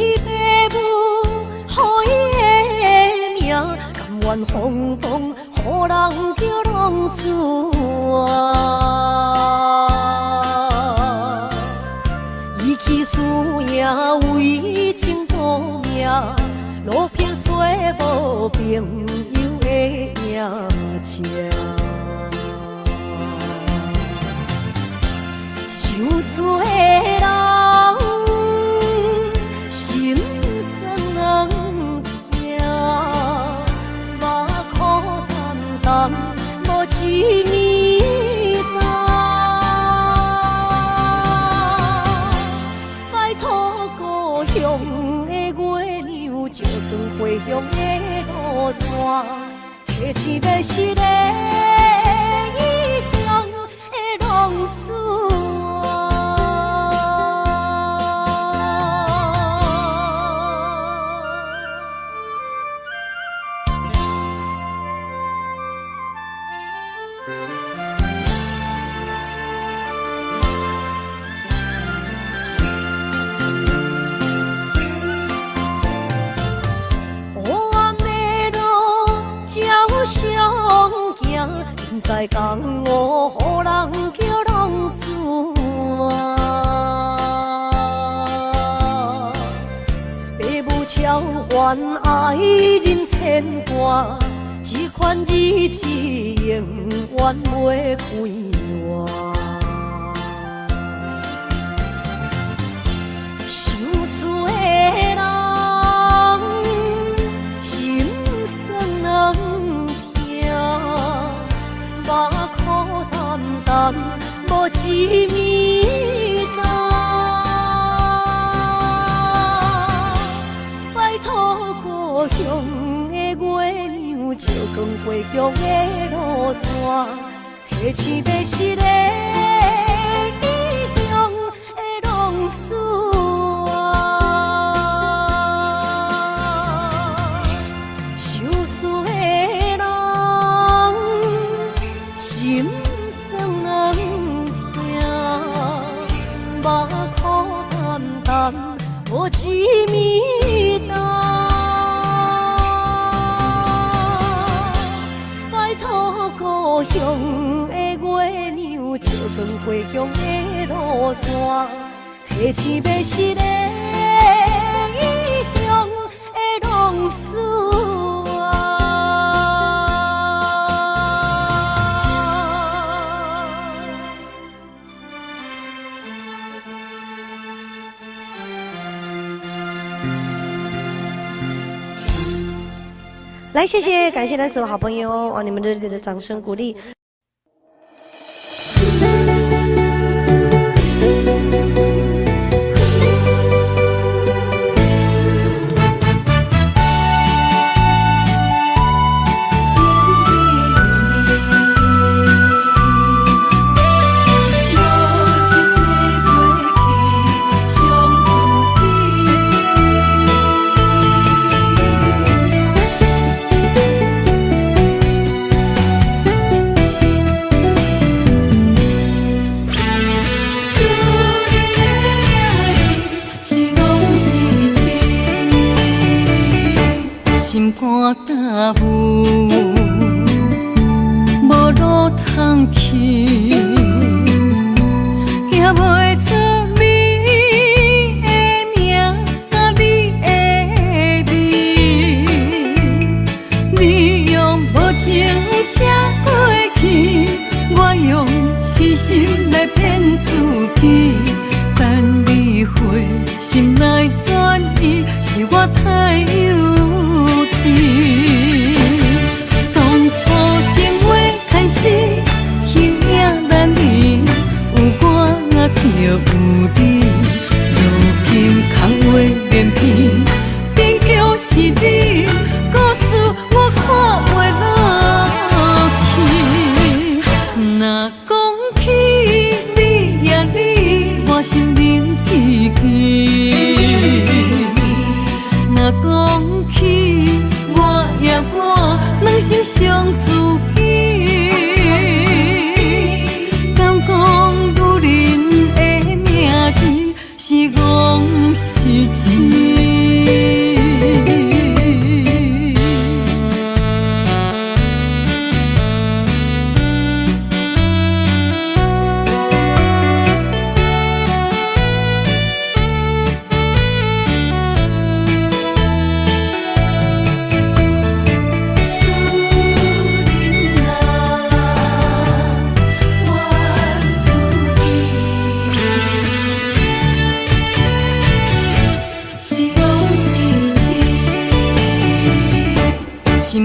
去爸母，予伊的名，甘愿风风，予人叫浪子啊。伊去输赢为情赌命，路撇做无朋友的赢家。受罪的人，心酸软痛，目苦淡淡，无一面红。拜托故乡的月亮，照光回乡的路线，提醒要是个异乡的浪子。相行，现在江湖，予人叫浪子啊。父母超凡，爱人千万，这款日子永远袂开完。受罪的人，心酸软。目苦淡淡，无一面红。拜托故乡的月亮，照光回乡的路线，提醒要是个异乡的浪子啊。受罪的人，心酸软痛，目苦淡淡，无一面红。拜托故乡的月亮，照光回乡的路线，提醒要是个异乡的浪子啊。来，谢谢，感谢来所有好朋友哦，你们热烈的掌声鼓励。肝焦浮，无路通去，行袂出你的名，甲你的味。你用无情写过去，我用痴心来骗自己。等你回心来转意，是我太幼稚。当初情话开始，形影难离，有我就有你。如今空话连篇，边叫是你，故事我看袂落去。若讲起你呀你，我心灵记记。若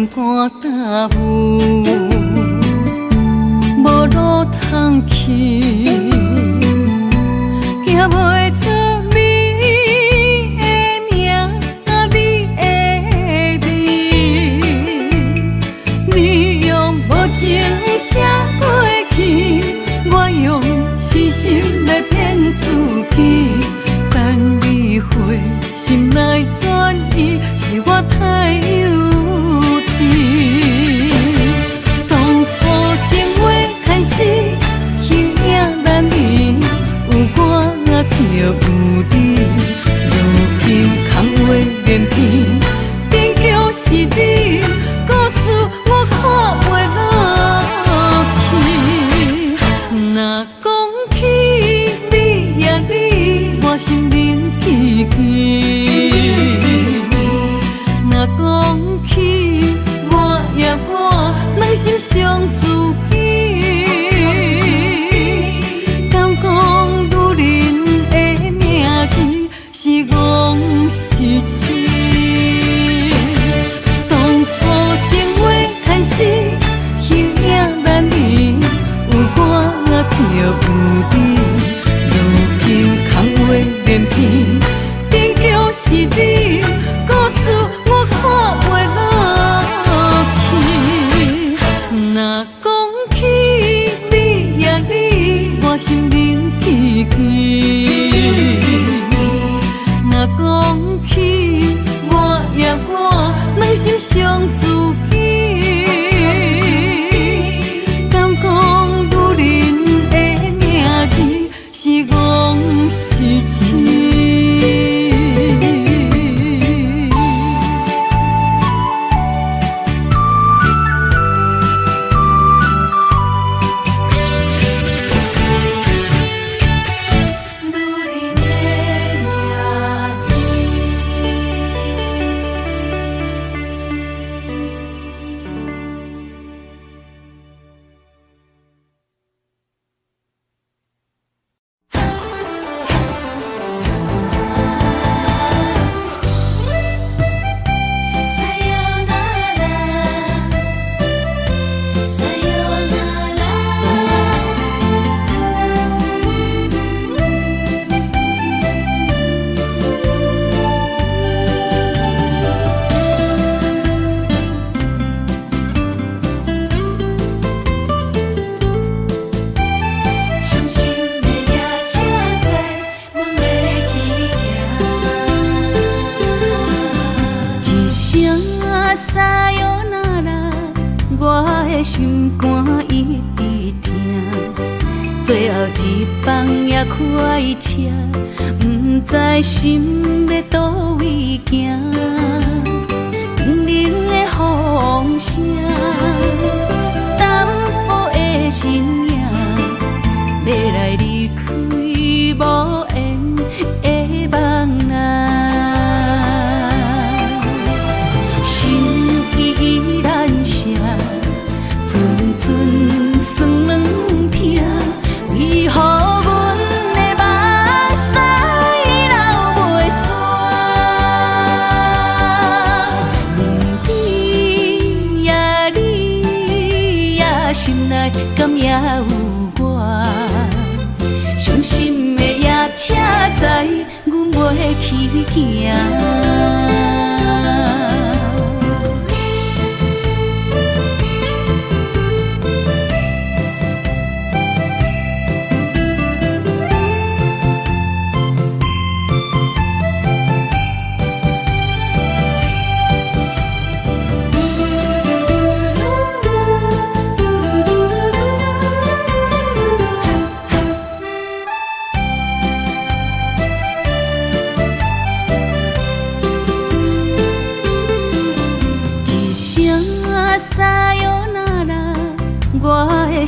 心肝担负，无路通去，行袂出你的名，你的味，你用无情写过去，我用痴心来骗自己。等你回心来转意，是我太幼稚。当初情话开始，形影难离，有我就有你。如今空话连篇，边叫是你，故事我看袂落去。若讲起你呀你，我心灵记记。若讲起我呀我，两心相知己。敢讲女人的名字是戆是痴？当初情话开始，形影难离，有我就有你。如今空话连篇，边叫是你，故事我看袂落去。若讲起你呀你，我心灵记记。若讲起我呀我，两心相知己。敢讲女人的名字是戆是痴？心肝一直疼，最后一放也开车，不知心要倒位行。冷冷的风声，淡薄的身影，要来离开无缘的梦啊。心依然舍。阵酸软疼，为何阮的目屎流袂煞？你呀你呀，心内敢也有我？伤心的夜车载，阮袂去行。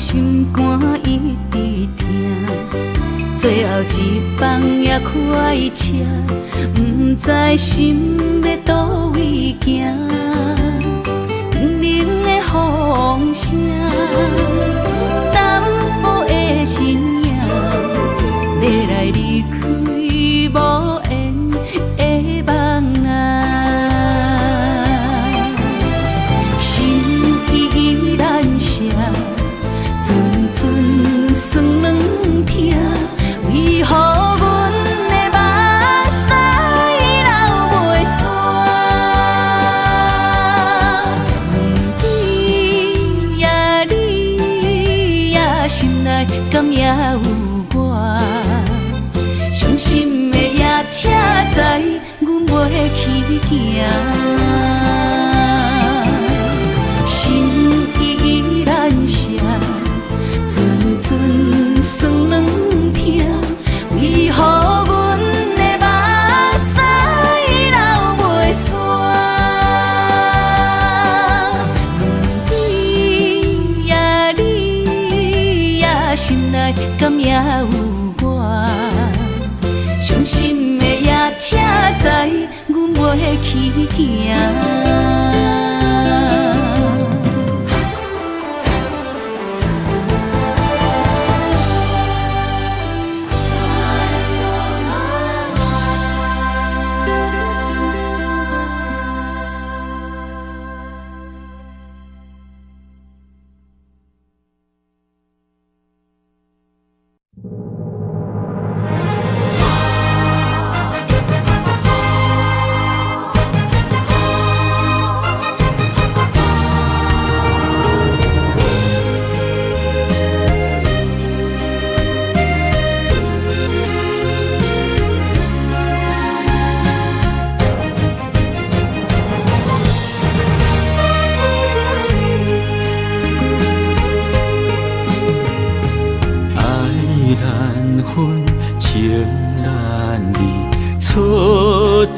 心肝一直疼，最后一放也开车，不知心要倒位行。冷冷的风声，淡薄的身影，要来离开无缘的梦啊。去行。心依然伤，阵阵酸软痛，为何阮的目屎流袂煞？问你呀，你呀，心内敢也有我？伤心的夜车载，阮袂去行。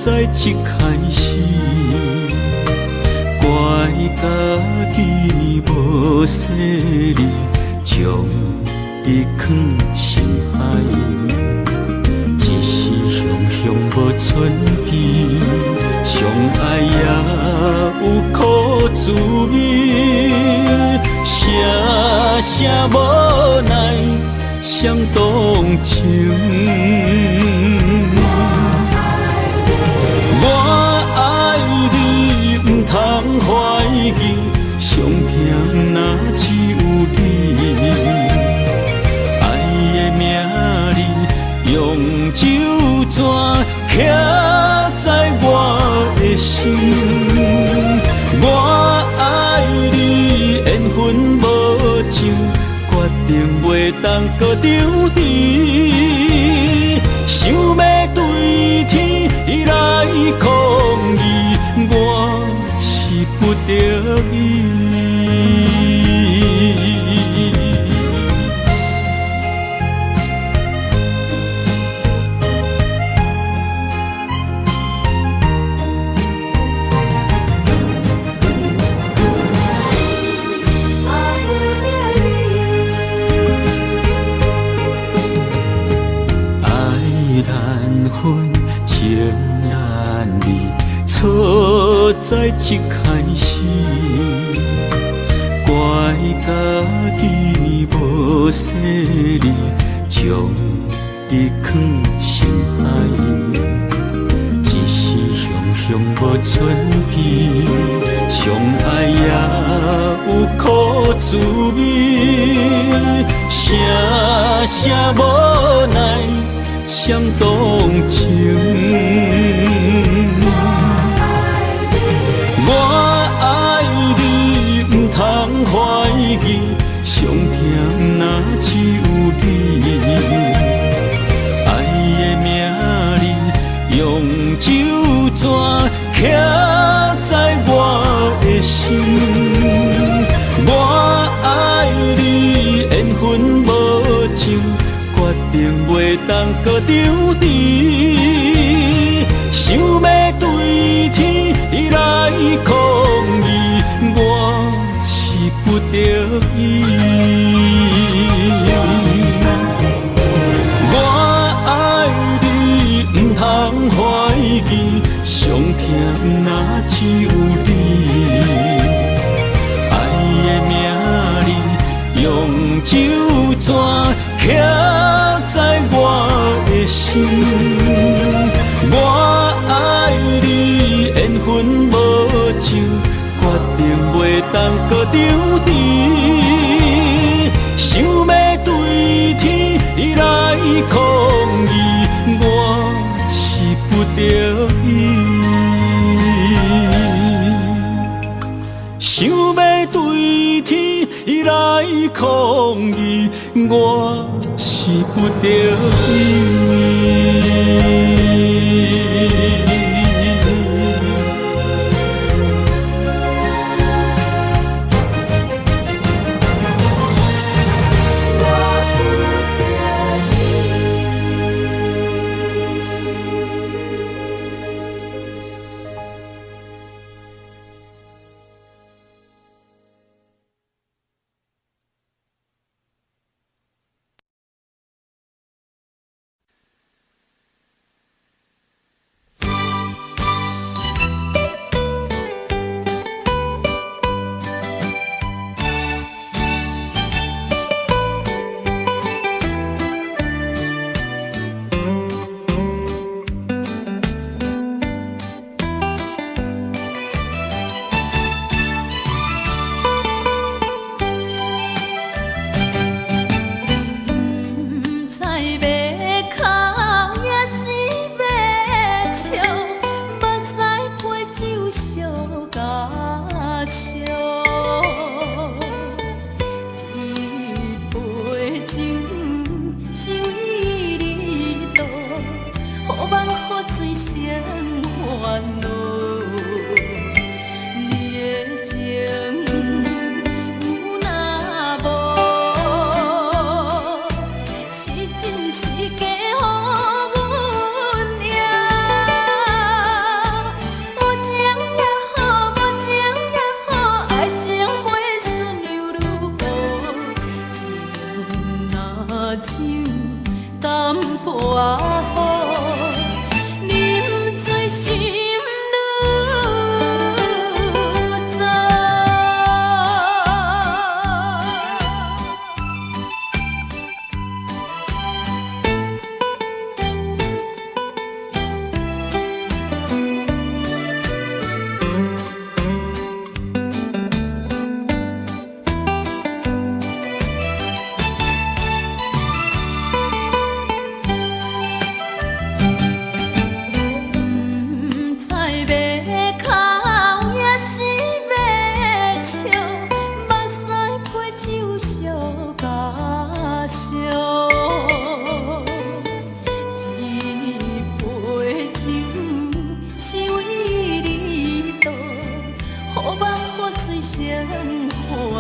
在一开始，怪家己无细腻，将你藏心海。一时雄雄无存边，相爱也有苦滋味，声声无奈伤动情。通怀疑，上疼若只有你。爱的名字用酒泉刻在我的心。我爱你，缘分无情，决定袂当搁着你。想要对天来抗议，我不得已。爱难分，情难离，错在一开始，怪家己无细腻，将你藏心海。一时雄雄无存边，相爱也有苦滋味，声声无奈伤动情。我爱你，不通怀疑，上疼若只有你。爱的名字用酒泉刻在我的心。我爱你，缘分无情，决定袂当搁着你。想要对天来抗议，我是不得已。我爱你，不通怀疑，上疼若只有你。爱的名字用酒泉刻在我的心。我爱你，缘分无情，决定袂当搁着你。想要对天来抗议，我是不得已。想要对天来抗议，我是不得已。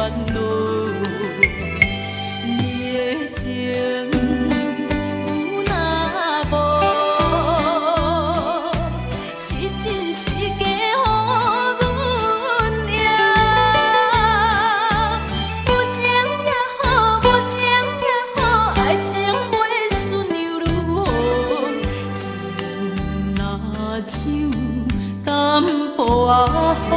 恼。你的情有若无，是真是假乎阮赢。有情也好，无情也好，爱情袂顺又如何？情若像淡薄仔雨。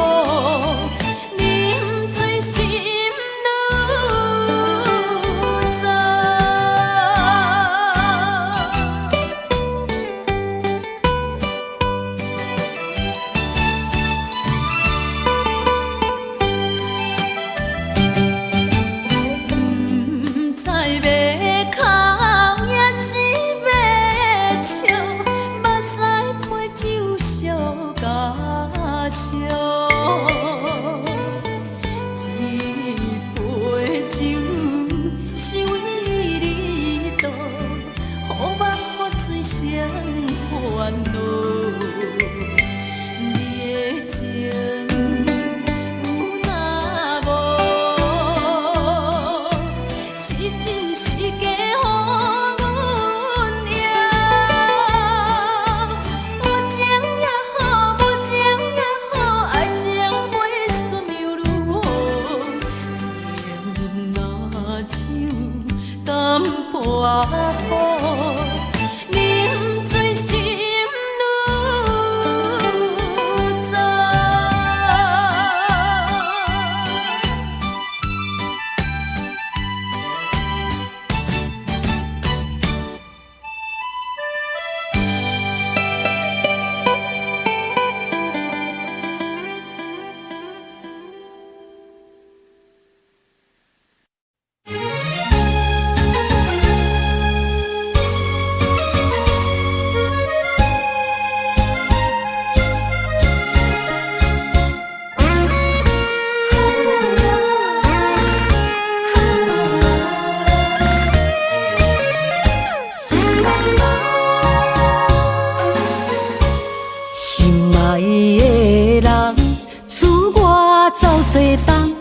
西东，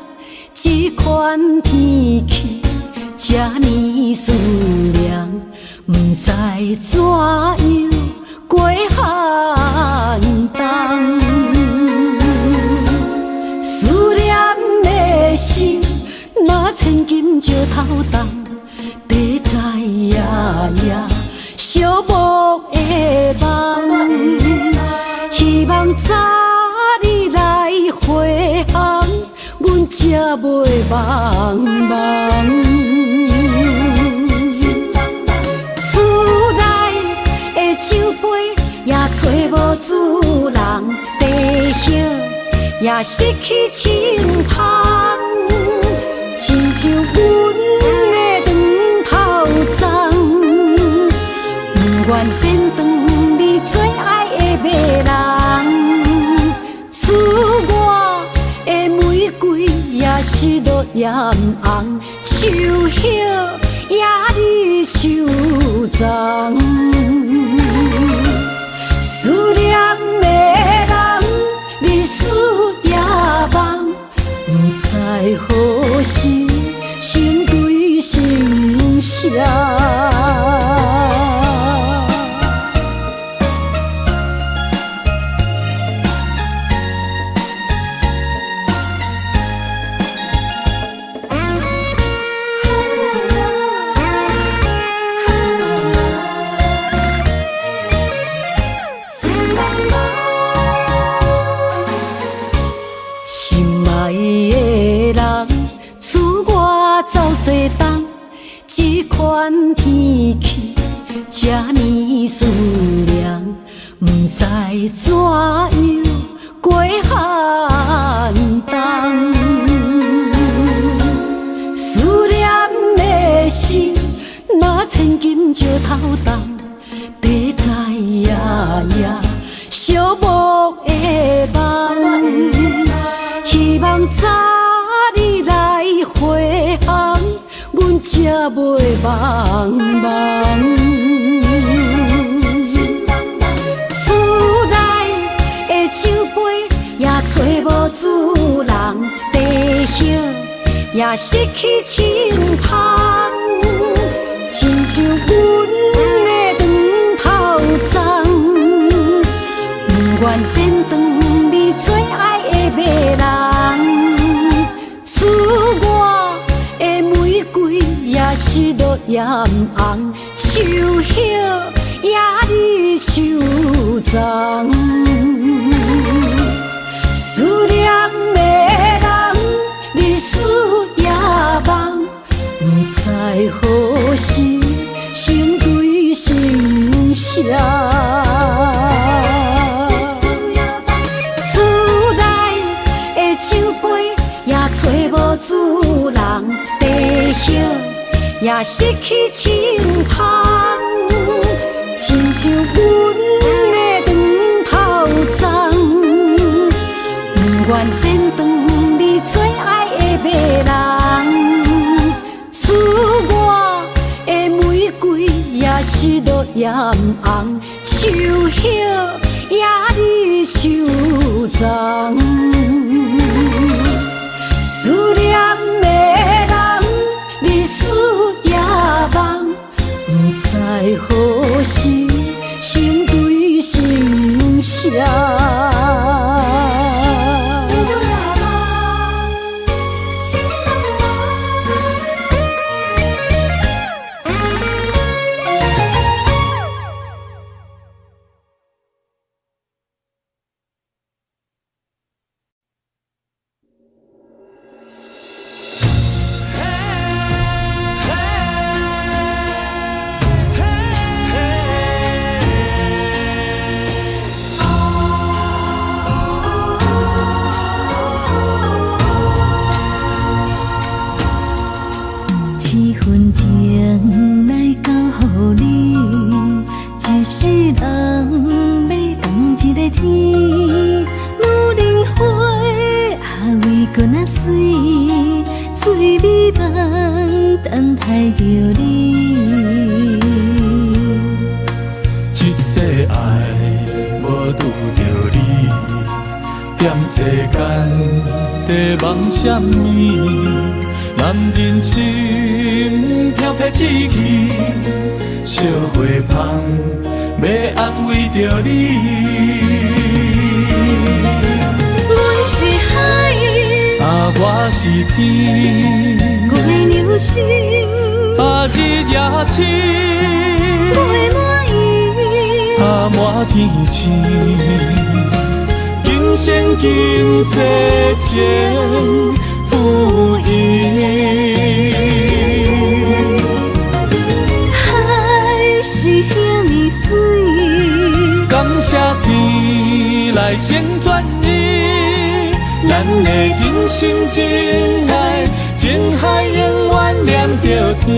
这款天气这呢酸凉，不知怎样过寒冬。思念的心，若千金石头重，地在夜夜寂寞的梦，希望早日来回航，阮才袂茫茫。厝内的酒杯也找无主人，地叶也失去清芳，亲像阮的长头鬃，不愿剪断你最爱的马人。厝外的玫瑰也是落艳红，树叶也离树丛。思念的人，日思夜梦，不知何时成对成双。走西东，这款天气这呢酸凉，不知怎样过寒冬。思念的心，若千金石头重，地在夜夜寂寞的梦，希望早日来回航，阮才袂茫茫。厝内的酒杯也找无主人，地叶也失去亲芳，亲像阮的长头鬃，不愿剪断你最爱的马人，赐我的玫瑰也是落艳红，手叶也你手脏。思念的人，日思夜梦，不知何时成对成双。厝内的酒杯也找无主人，地叶也失去亲芳，亲像阮的长头鬃。不愿剪断你最爱的马人，赐我的玫瑰也是落艳红，手叶也你手脏。思念的人，日思夜梦，不知何时成对成双。什么？男人心飘撇志气，烧花香要安慰着你。阮是海，我是天，月流星，日夜星，月满意，满天星。今生今世情不移，海是遐尼水，感谢天来成全伊，咱的真心真爱，情海永远念着天。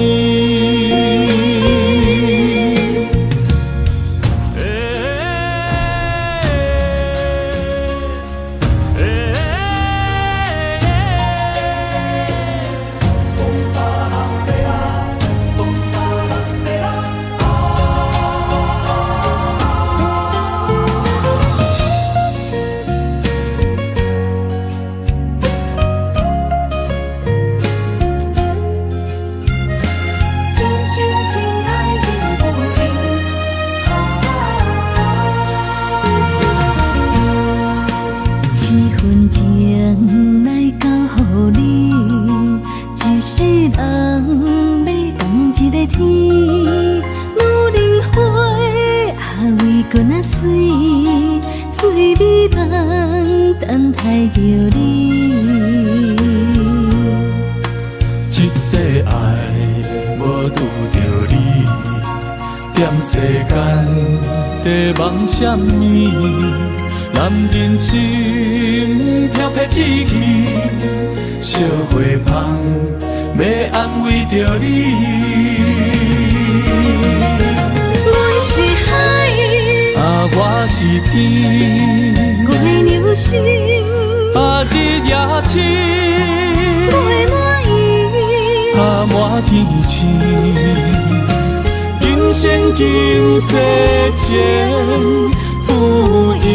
一世爱无拄着你，踮世间在梦什么？男人心飘撇志气，烧花香要安慰着你。阮是海，我是天，月流星，日夜星，月满意，满天星。今生今世情不移，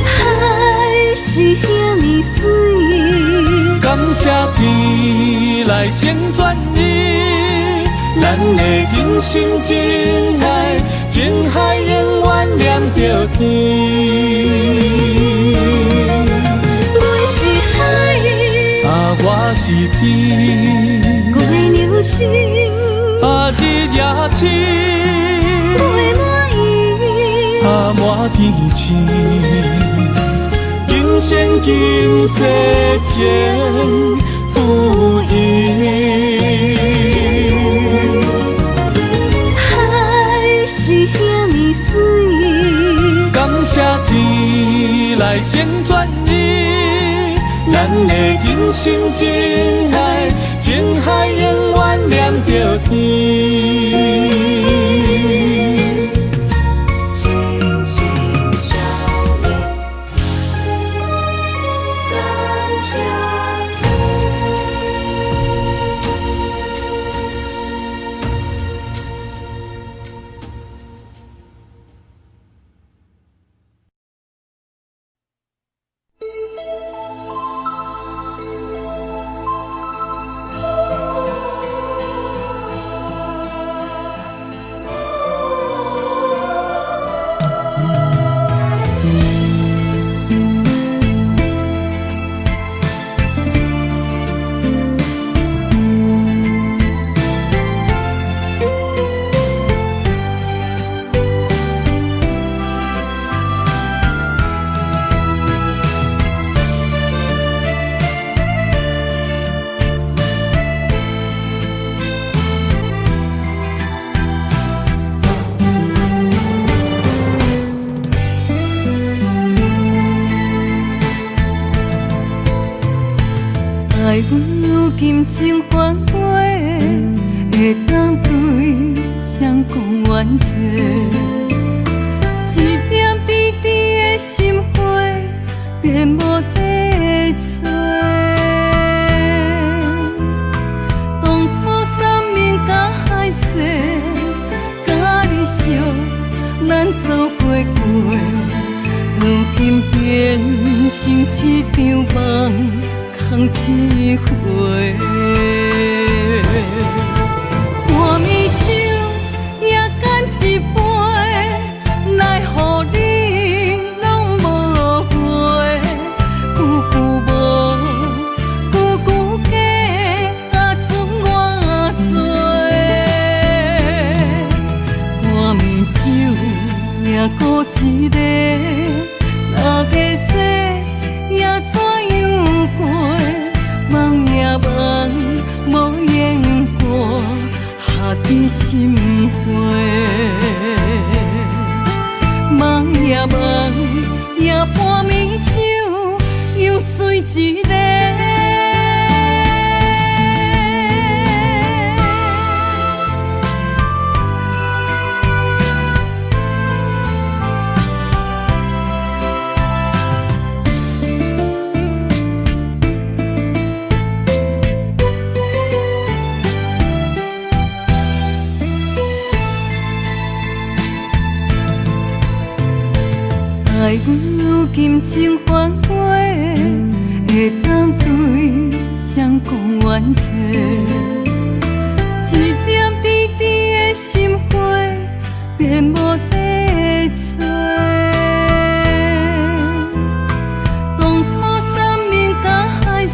海是遐尼谢天来成全你，咱的真心真爱，情海永远连着天。我是海，我是天，我的流星，日夜星，陪满意，满天星。今生今世情不移，海是遐尼水，感谢天来成全你，咱的真心真爱，情海永远连着天。爱阮如今情反悔，会当对谁讲冤错？一点滴滴的心花，变无地找。当初三面甲海誓，甲你相，咱做伙过，如今变成一场梦。空一回，半暝酒也干一杯，奈何你拢无回？久久无，久久假，准我做。半暝酒也孤一个，哪个说也怎样过？梦也梦，无言歌，下伫心花。梦也梦，也半暝酒，又醉一个。爱阮如今情反悔，会当对谁讲冤错？一点滴滴的心花，变无地找。当初三面甲海誓，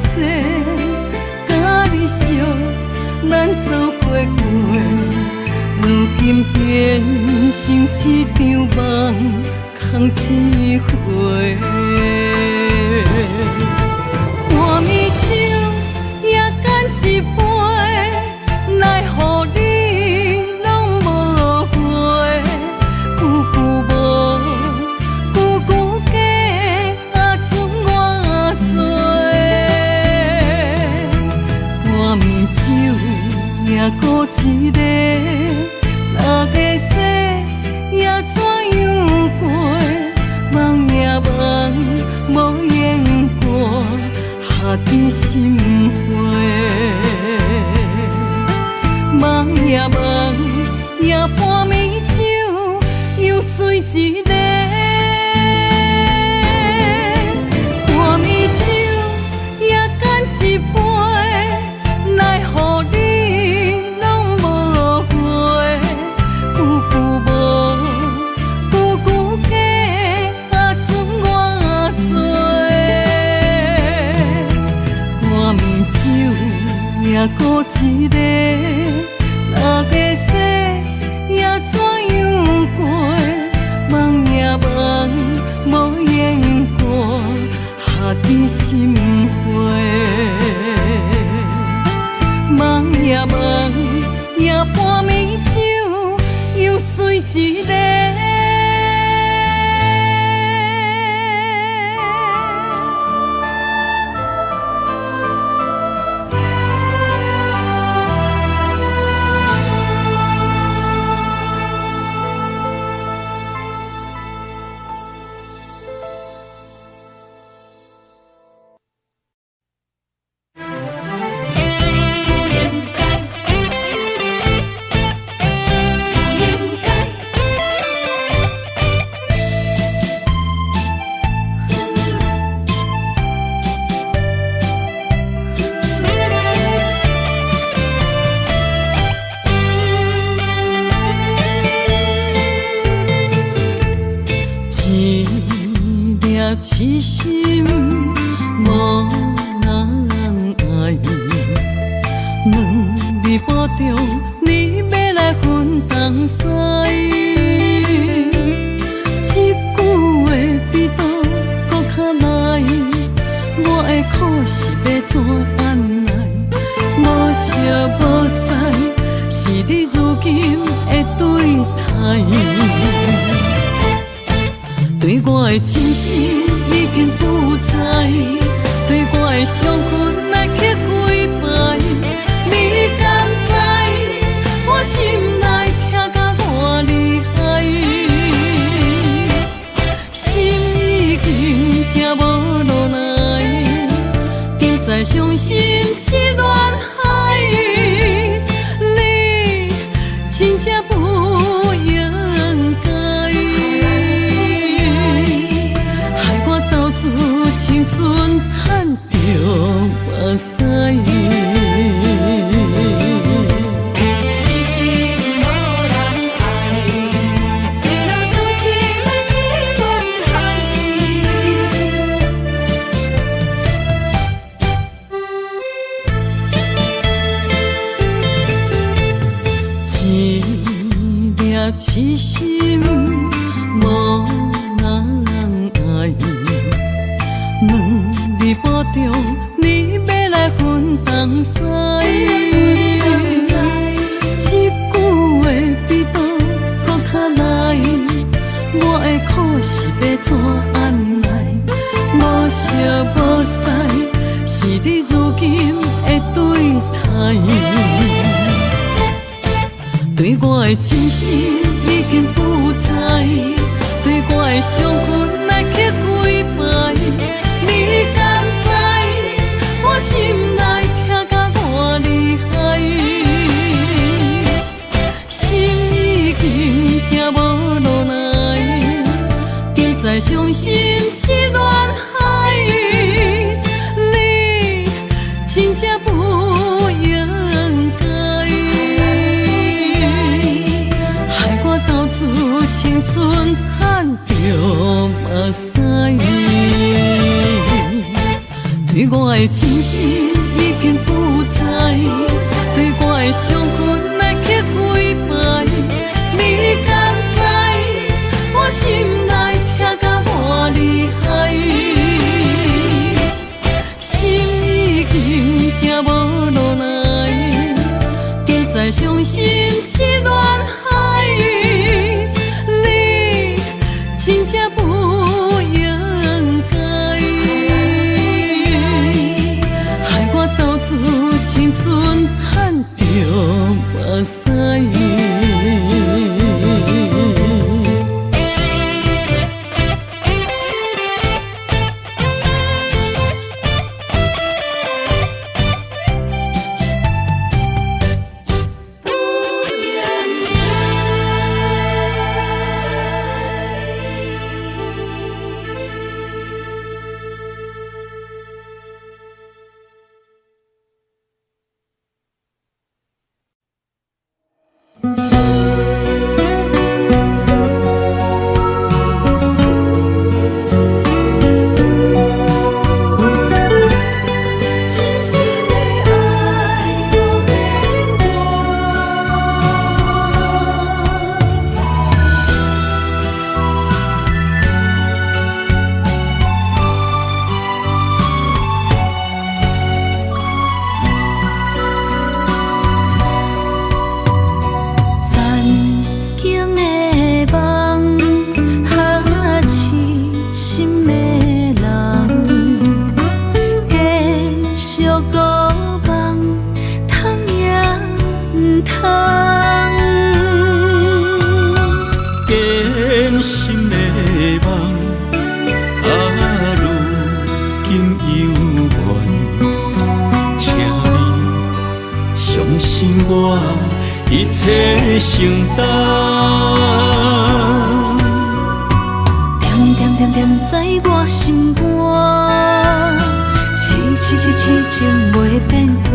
甲你相，咱做伙过，如今变成一场梦。空一回，半暝酒也干一杯，奈何你拢无回？久久无，久久假，准我做。半暝酒也孤一个，哪个说也怎样过？梦也梦，无言歌，下伫心花。梦也梦，也半暝酒，又醉一个。半暝酒也干一杯。一个，若要说也怎样过？梦也梦，无言歌，下伫心花。梦也梦，也半暝酒，又醉一个。痴心无人爱，两日保重，你要来分东西。这句话比倒搁较来，我的苦是要怎安来？无惜无使，是你如今的对待。对我的真心已经不知，对我的伤痕来去几摆，你敢知我心内痛甲偌厉害？心已经行无路来，定在伤心是恋海，你真正不应该。青春赚着目屎，痴心无人爱，为了伤心的是恋海。一粒痴心无人爱。两日保重，你要来分东西。这句话比倒搁较来，我的苦是要怎安来？无惜无使，是你如今的对待。对我的真心已经不知，对我的伤痕来去几摆。你敢知我心内痛甲偌厉害？心已经行无路来，定在伤心是恋海，你真正不应该，害我斗自青春赚着目屎。对我的真心已经不知，对我的伤痕来去几摆，你敢知我心内痛甲偌厉害？心已经行无路来，定在伤心是恋海，你真正不应该。青春赚着梦，如今犹原，请你相信我，一切承担。点在我心肝，痴情袂变卦。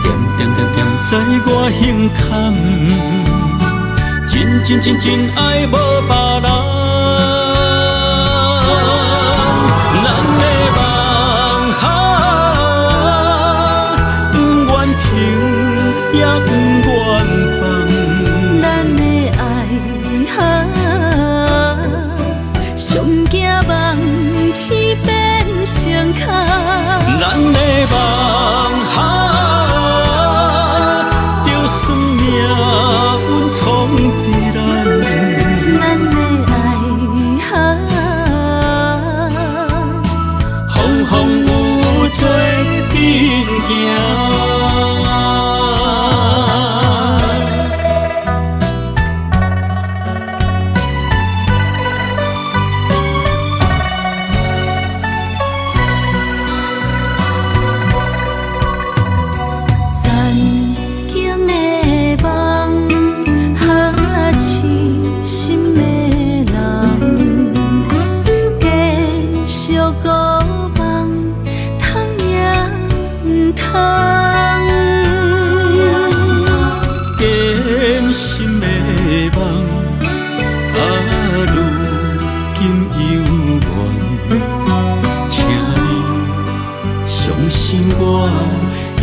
点在我胸坎，真爱无别人。咱的梦不愿停，也不愿放。咱的爱上惊梦痴变成空。咱的梦就算命运冲伫咱，咱的爱风雨做阵行。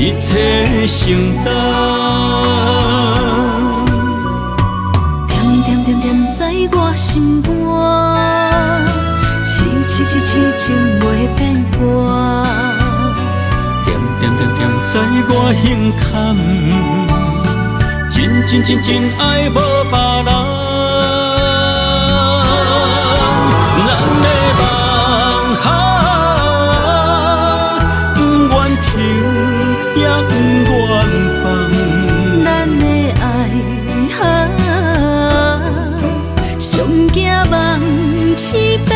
一切承担，点在我心肝，痴情袂变卦。点在我胸坎，真爱无别人。咱的梦不愿停。也不愿放，咱的爱上惊梦痴变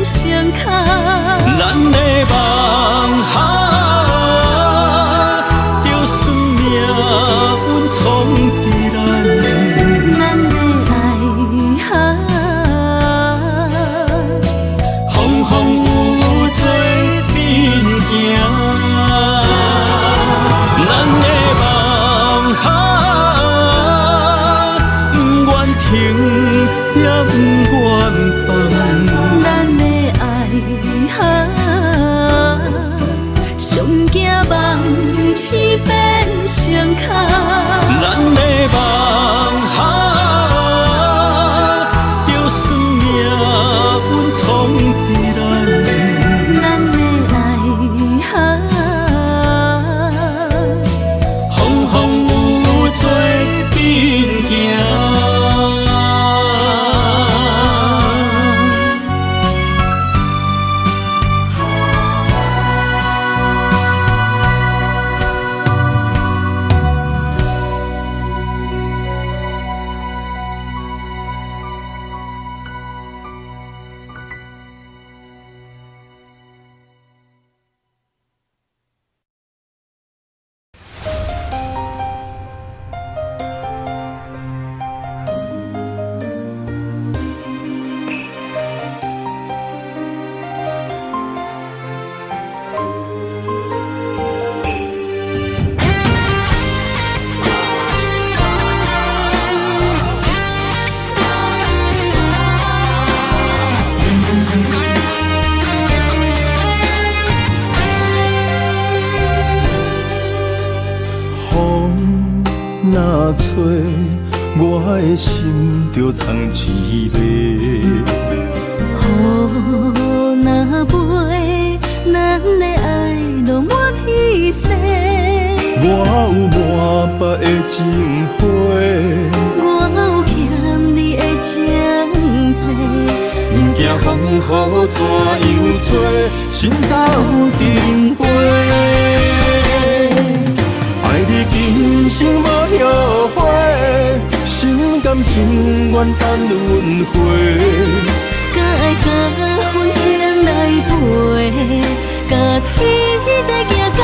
成空。咱的梦就算命运冲伫咱，咱的爱风雨做阵行。咱的梦不愿停，也不愿放。咱的爱上惊梦痴变成空。咱的梦就算命运冲伫咱，咱的爱风雨做阵行。若吹，我的心就藏滋味。雨若飞，咱的爱落满天星。我有满腹的情花，我有欠你的情债。不惊风雨怎样做，心斗阵飞。爱你今生无后悔，心甘感情愿等轮回。甲爱甲阮情来陪，甲天地行同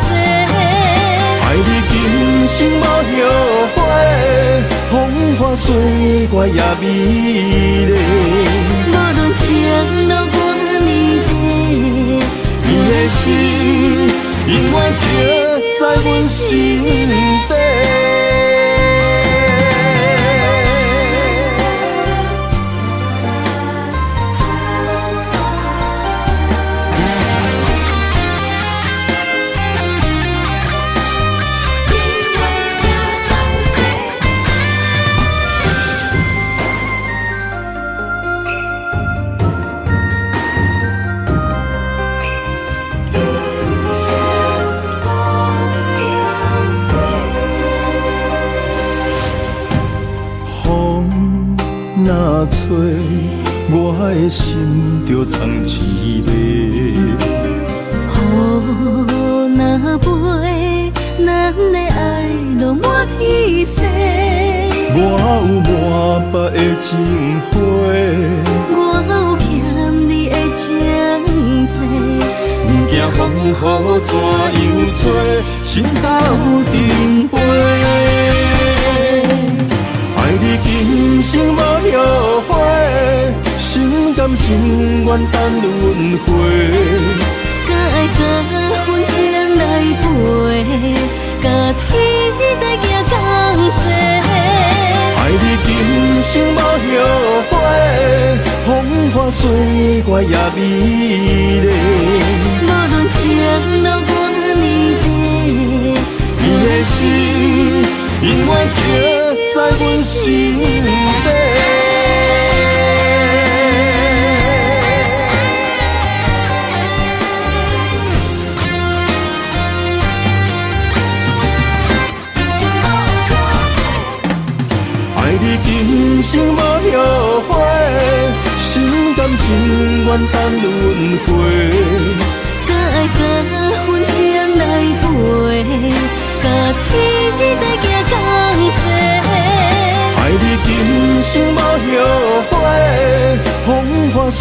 齐。爱你今生无后悔，风花雪月也美丽。无论前路偌呢短，你的心永远刻在阮心底。若吹，我的心就藏凄迷。雨若飞，咱的爱落满天星。我有满腹的情花，我有欠你的情债。不惊风雨怎样吹，心斗阵飞。爱你今生无后悔，心甘情愿等轮回。甲爱甲阮情来陪，甲天地行同齐。爱你今生无后悔，风花雪月也美丽。无论前路偌呢短，你的心永远刻在阮心底。爱你今生无后悔，心甘情愿等轮回。甲爱甲阮情来陪，甲天地行同齐。爱你今生无后悔，风花雪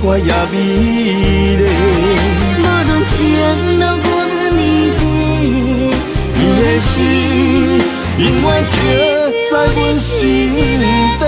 月也美丽。无论前路偌呢短，你的心永远刻在阮心底。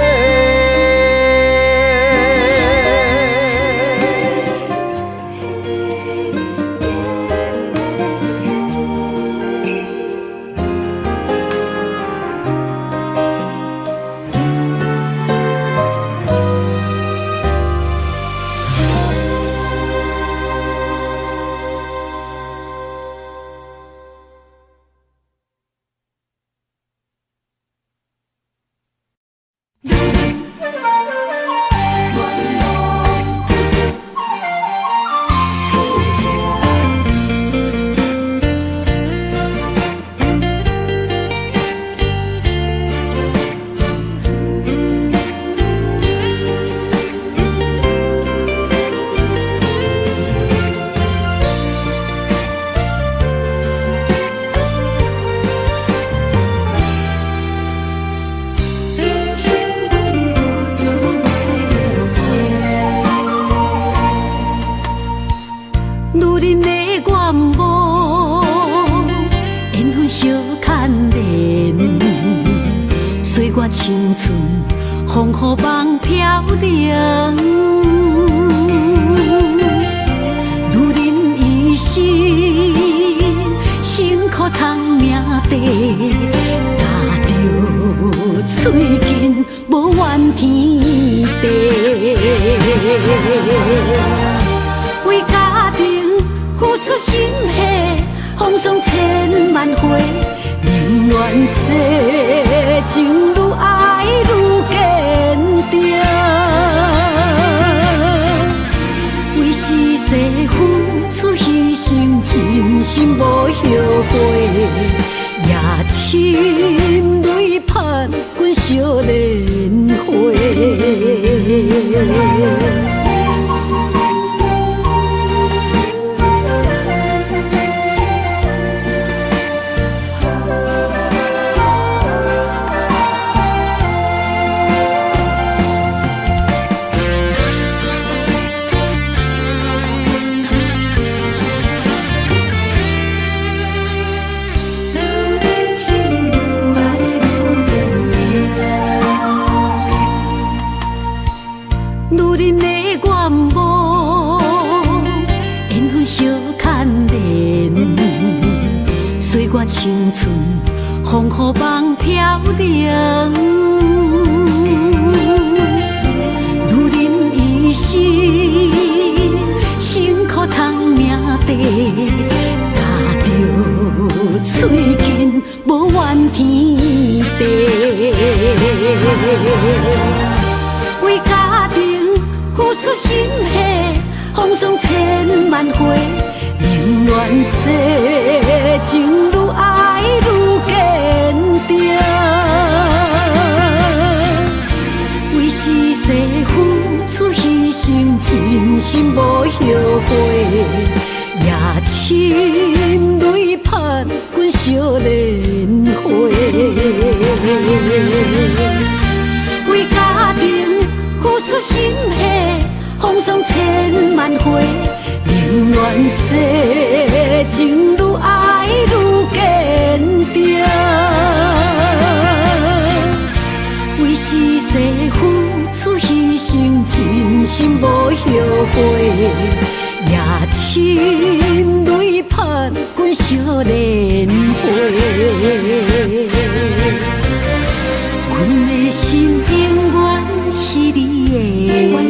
青春风雨梦飘零，女人一生辛苦藏命地，踏着嘴筋无怨天地，为家庭付出心血，风霜千万回。宁愿世情愈爱愈坚定，为是世付出牺牲，真心无后悔。夜深泪盼阮少年花。女人的愿望，缘分小牵连，岁月青春，风雨梦飘零。女人一生辛苦藏命地，踏着嘴筋无怨天地。为家庭付出心血，风霜千万回，宁愿世情愈爱愈坚定。为是世付出牺牲，真心无后悔，夜深泪盼阮惜莲花。为家庭付出心血，风霜千万回，宁愿世情愈爱愈坚定。为是世付出牺牲，真心无后悔，夜深泪盼阮惜莲花。阮的心永远是你的。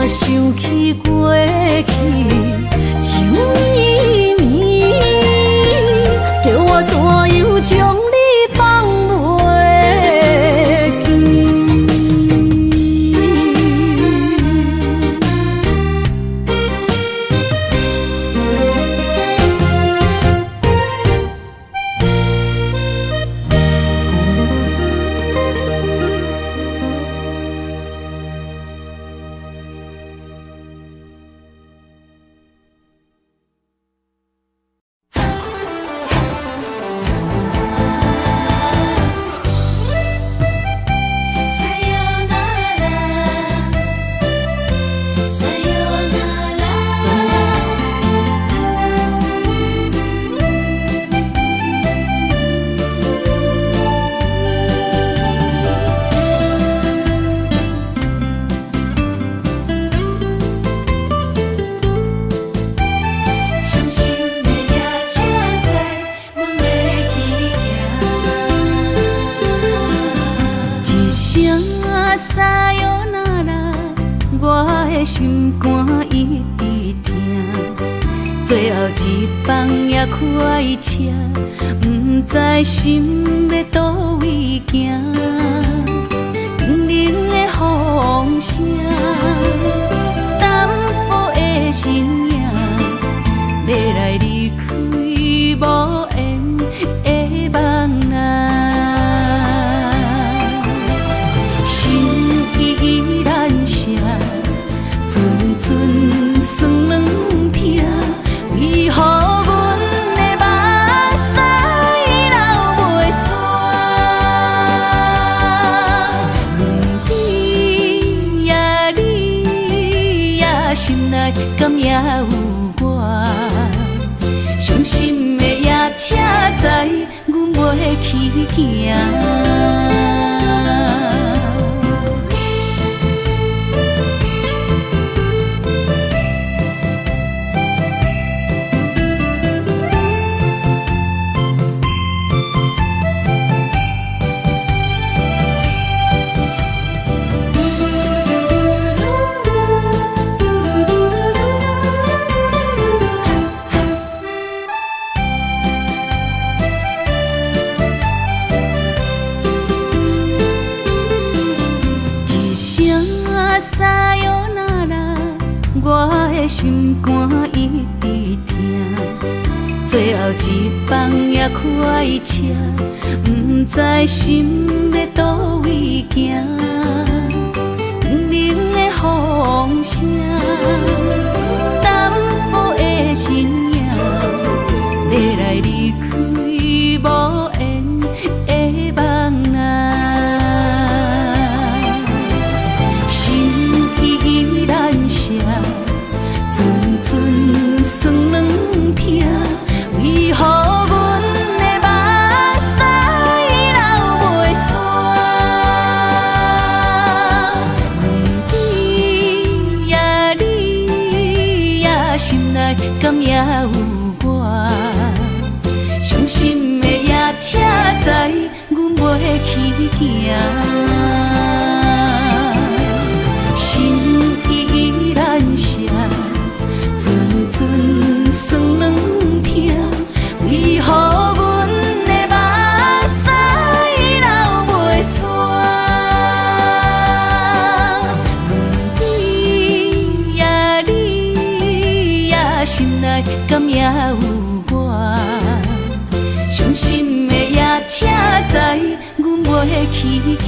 我想起过去，像绵绵，叫我怎样将你放袂心肝一直疼，最后一放也开车，不知心要倒位行。冷冷的风声，淡薄的身影，要来离开无缘的梦啊，心依然舍。阵阵酸软疼，为何阮的目屎流袂煞？问你呀，你呀，心内敢也有我？伤心的夜车载，阮袂去行。心肝一直疼，最后一放也开车，不知心要倒位行。冷冷的风声，淡薄的身影，要来离开无缘的梦啊，心依然舍。阵阵酸软疼，为何阮的目屎流袂煞？问你呀，你呀，心内敢也有我？伤心的夜车载，阮袂去行。心依然舍。阵阵酸软疼，为何阮的目屎流袂煞？问你呀，你呀，心内敢也有我？伤心的夜车载，阮袂去行。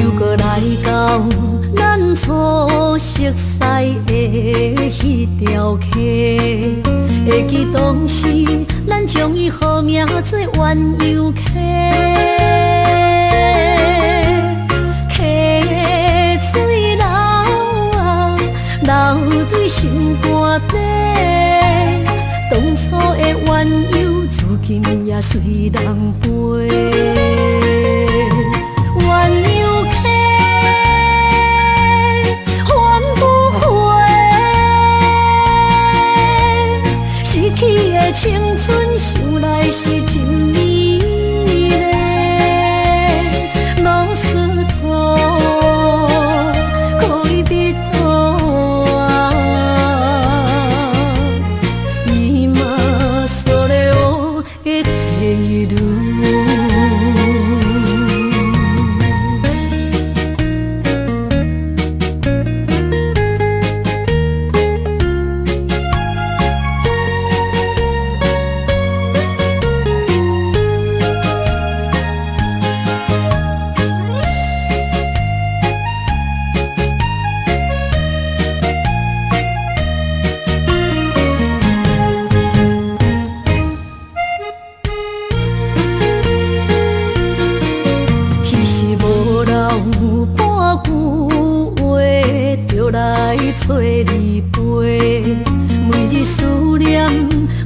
又搁来到咱初熟悉的迄条溪，会记当时咱将伊号名做鸳鸯溪。溪水流啊，流对心肝底。当初的鸳鸯，如今也随人飞。鸳鸯溪，换不回。失去的青春，想来是真美丽。老师徒，可以别途啊，伊嘛所了的地路。找你陪，每日思念，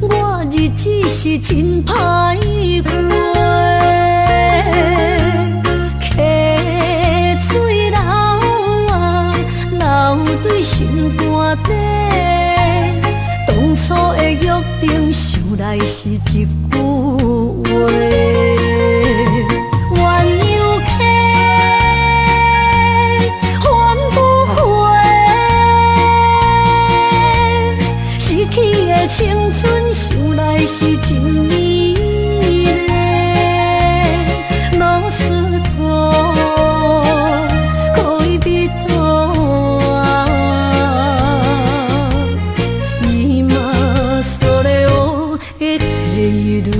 我日子是真歹过。溪水流啊，流对心肝底。当初的约定，想来是一句话。青春想来是真美丽，老师徒可以别途啊，伊嘛所了的地路。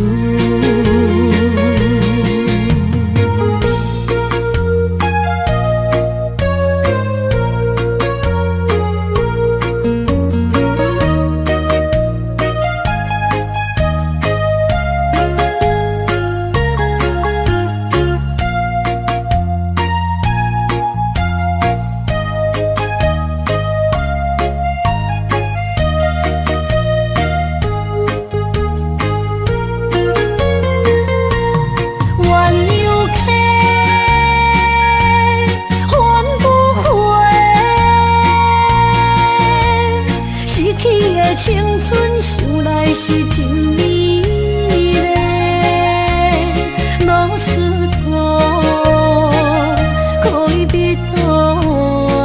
青春想来是真美丽，老师徒可以别途啊，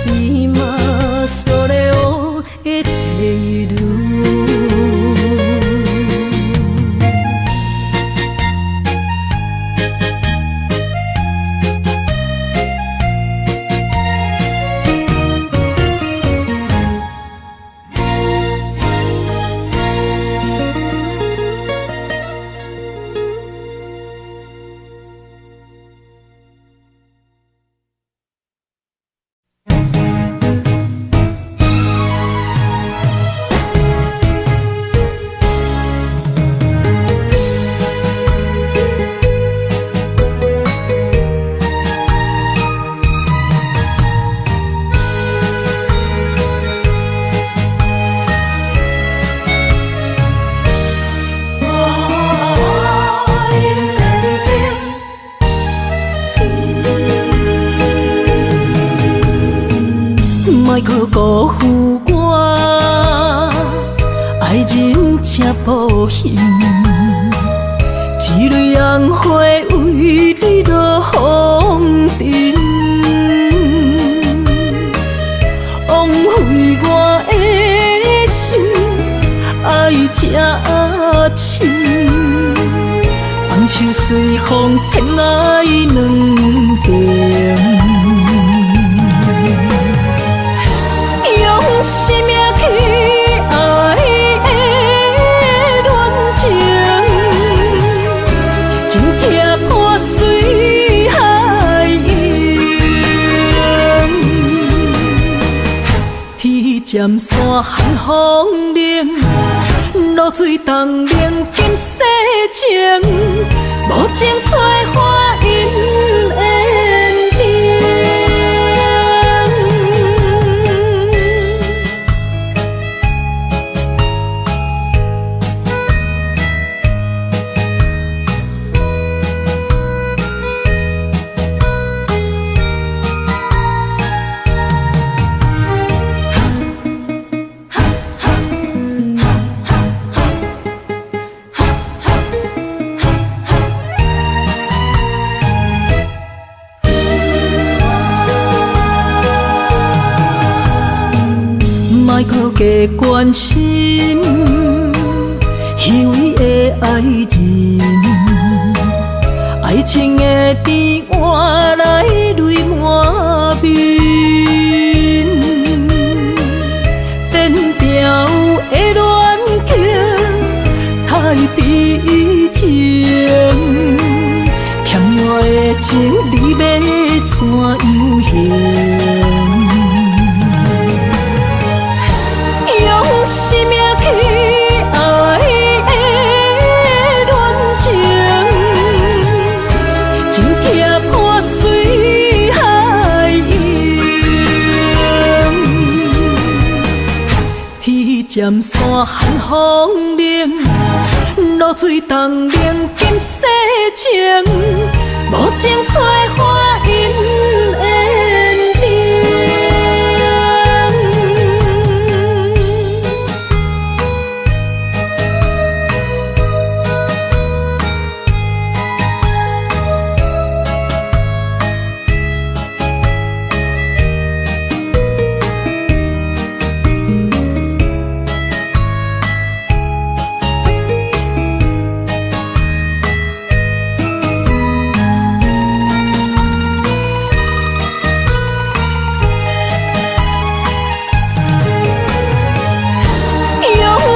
伊嘛所了的地路。莫去辜负我，爱人才保险。一蕊红花为你落风尘，枉费我的心爱这深。放手随风，偏爱两边。用生命去爱的恋情，尖山寒风冷，露水东冷金世情，无情催花因缘定。莫搁加关心虚伪的爱人，爱情的甜换来泪满面，变调的恋情太悲情，欠我的情你要怎样还？用生命去爱的恋情，真惊破水海涌。天尖山寒风冷，露水东冷金世情，无情催花因缘定。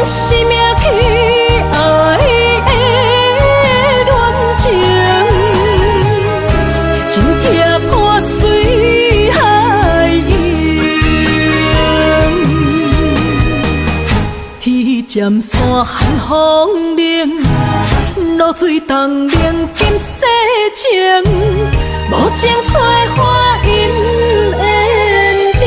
生命去爱的恋情，真惊破水海涌。天尖山寒风冷，露水东冷金世情，无情催花因缘定。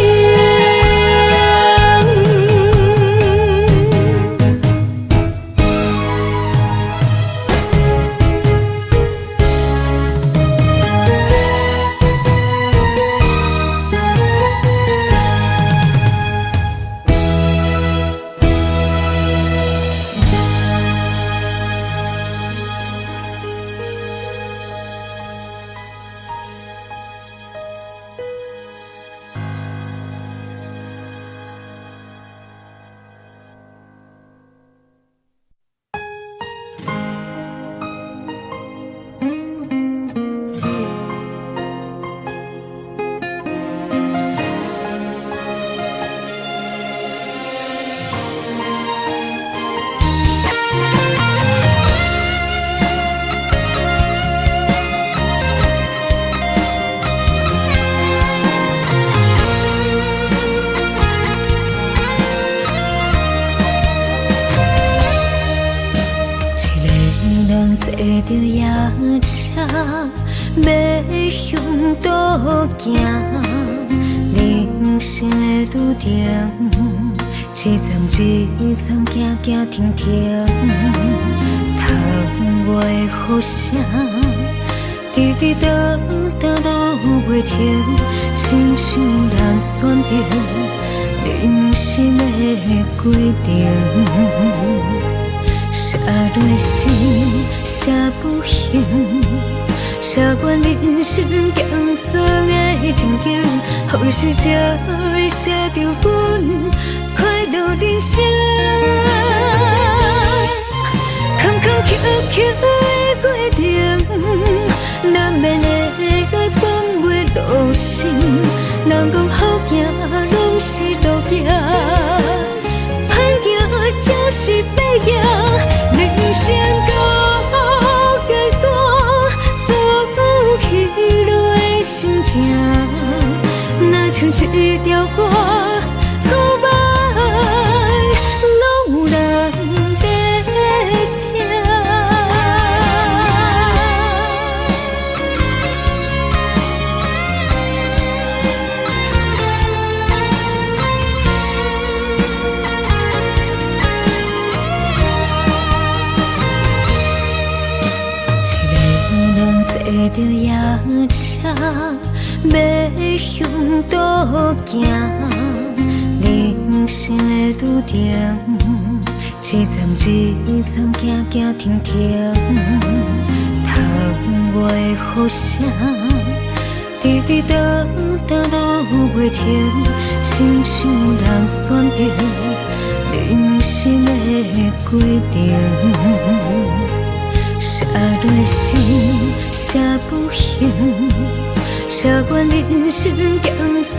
坐着夜车，要向倒行。人生的拄定，一站一站行行停停。窗外的雨声，滴滴答答落袂停，亲像咱选择人生的规定。写落诗，写不行，写阮人生艰涩的情景，何时才会写着阮快乐人生？坎坎坷坷的过程，难免会来放袂落心。人讲好行，拢是路行。就是白行，人生到阶段，走起落的心情，若像一条歌，古巴着夜叉，要向倒行。人生的路程，一站一站，行行停停。窗外的雨声，滴滴答答落袂停，亲像人选择人生的规定。写落心，写不行，写阮人生艰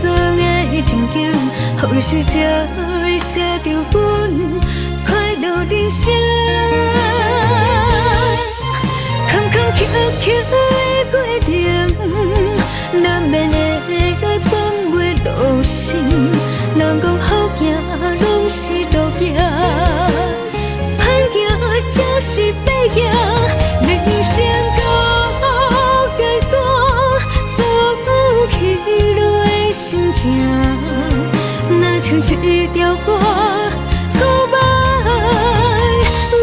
酸的情景，何时才会写着阮快乐人生？坎坎坷坷的过程，难免会来放袂落心。人讲好行，拢是路行，歹行就是白行。人生到阶段，走起落的心情，若像一条歌，古板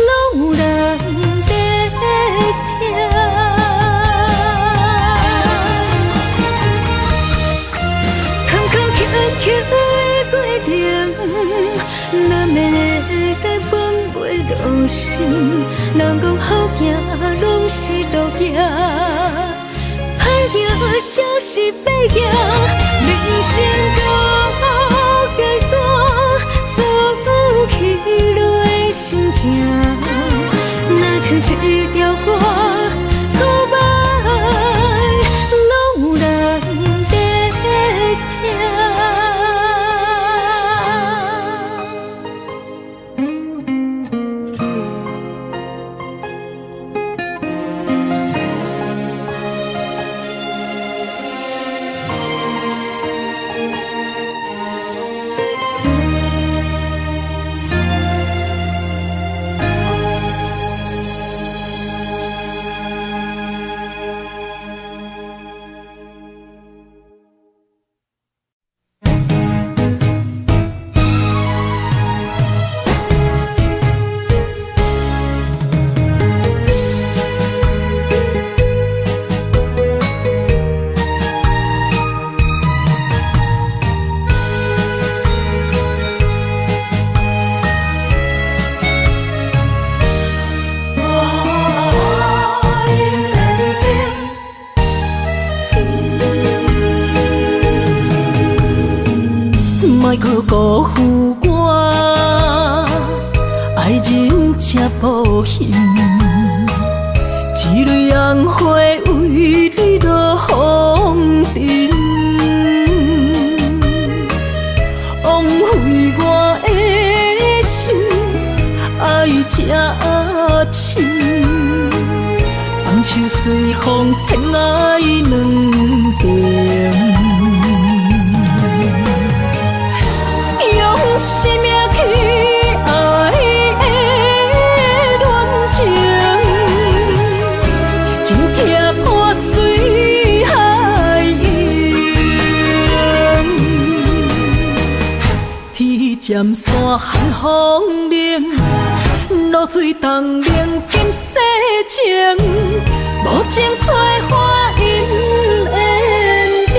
拢有人在听。坎坎坷坷的过程，难免会来放袂落心。人讲好行，拢是路行，歹行就是白行。人生到阶段，走起落的心情，若像一条歌，古板拢有人在听。莫搁辜负我，爱人才保险。一蕊红花为你落风尘，枉费我的心，爱这深。放手随风，偏爱两点。生命去爱的恋情，情劈破水海涌。天渐山寒风冷，露水冻冷金世情，无情采花因缘定。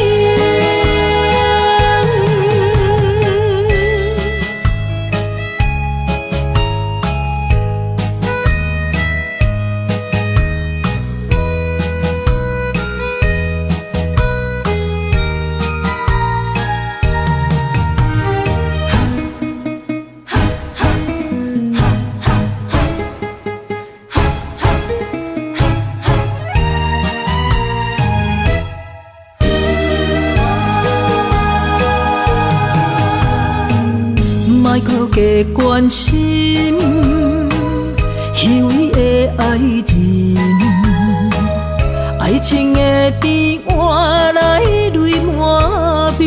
莫搁加关心虚伪的爱人，爱情的甜换来泪满面，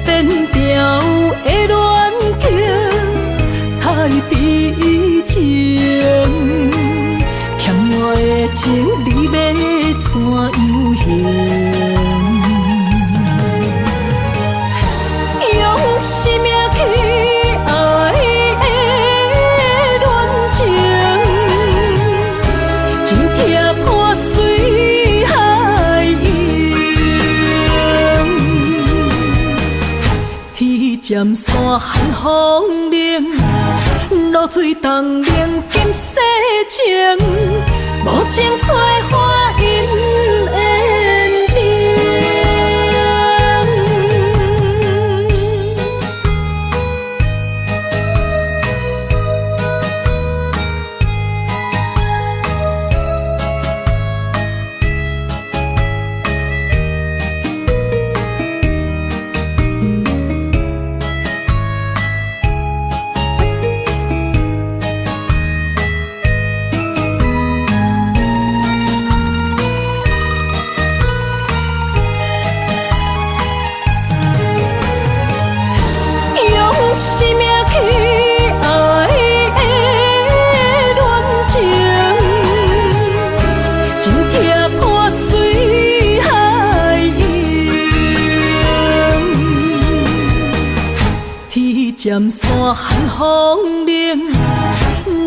变调的恋曲太悲情，欠我的情你要怎样还？生命去爱的恋情，尖山寒风冷，露水东冷金世情，无情催花因缘定。尖山寒风冷，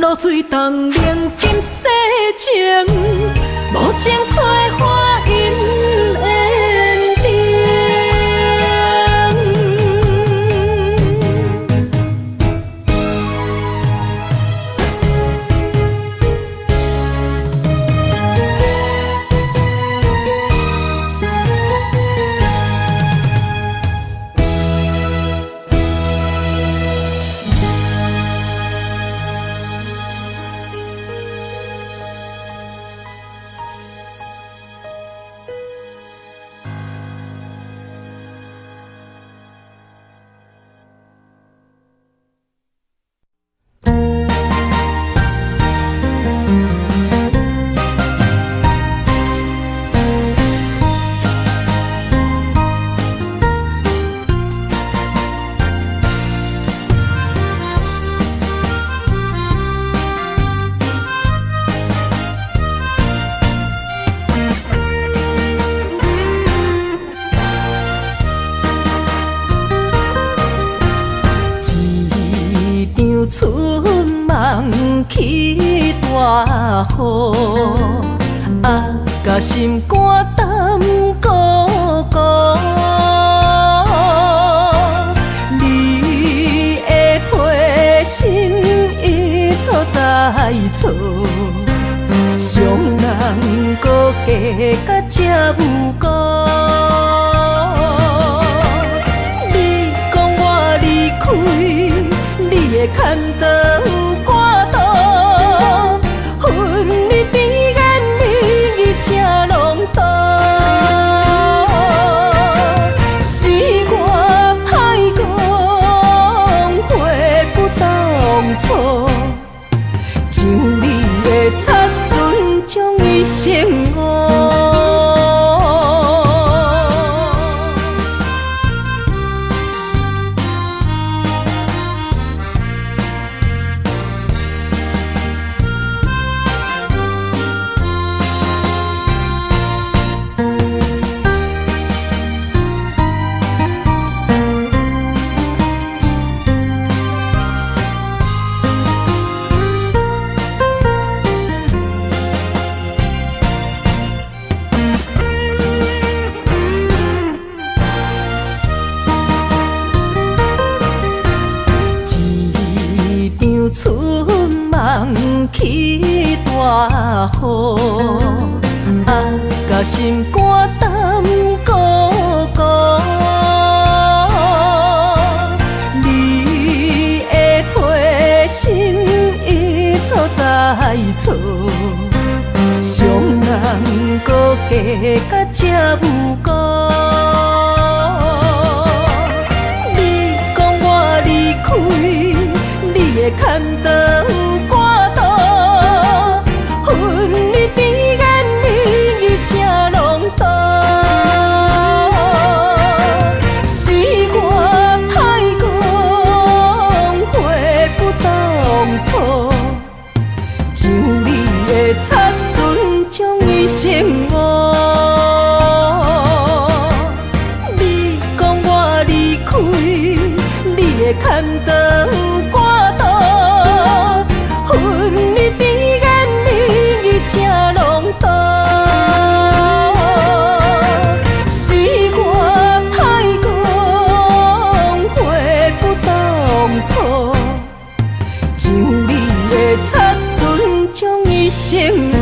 露水东冷金世情，无情催花因缘定。春梦起大雨，甲心肝胆孤孤。你的陪心已错在错，伤人搁加甲这有辜。你讲我离开。你的牵肠挂肚，恨你甜言蜜语这浓重，是我歹讲话不当初，像你的擦唇将伊生误。春梦起大雨，甲心肝胆孤孤。你的陪心已错在错，伤人搁加甲这有辜。你讲我离开。你的牵肠挂肚，恨你甜言蜜语这浓重，是我歹讲话不当初，像你的擦唇将伊生误。你讲我离开，你的牵肠。恨像你的擦唇，将一生